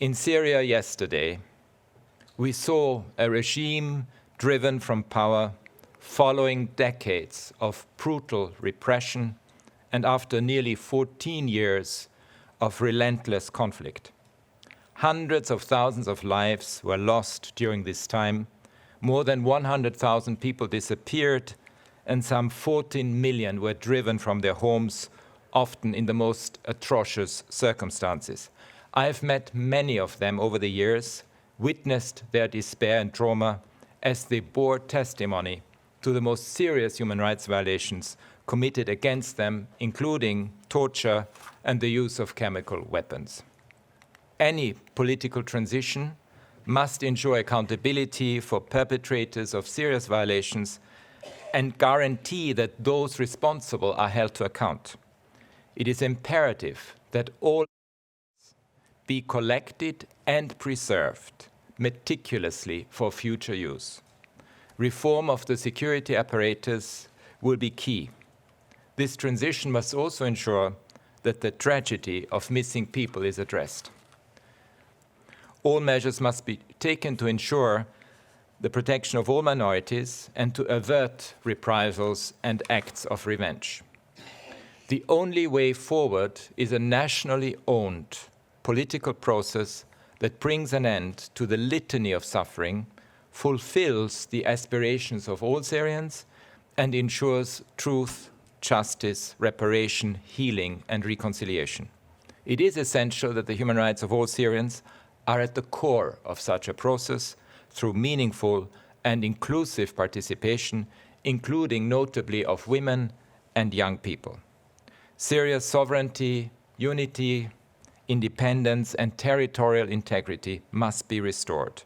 In Syria yesterday, we saw a regime driven from power following decades of brutal repression and after nearly 14 years of relentless conflict. Hundreds of thousands of lives were lost during this time, more than 100,000 people disappeared, and some 14 million were driven from their homes, often in the most atrocious circumstances. I have met many of them over the years, witnessed their despair and trauma as they bore testimony to the most serious human rights violations committed against them, including torture and the use of chemical weapons. Any political transition must ensure accountability for perpetrators of serious violations and guarantee that those responsible are held to account. It is imperative that all be collected and preserved meticulously for future use. Reform of the security apparatus will be key. This transition must also ensure that the tragedy of missing people is addressed. All measures must be taken to ensure the protection of all minorities and to avert reprisals and acts of revenge. The only way forward is a nationally owned political process that brings an end to the litany of suffering, fulfills the aspirations of all Syrians, and ensures truth, justice, reparation, healing, and reconciliation. It is essential that the human rights of all Syrians are at the core of such a process through meaningful and inclusive participation, including notably of women and young people. Syria's sovereignty, unity, independence, and territorial integrity must be restored.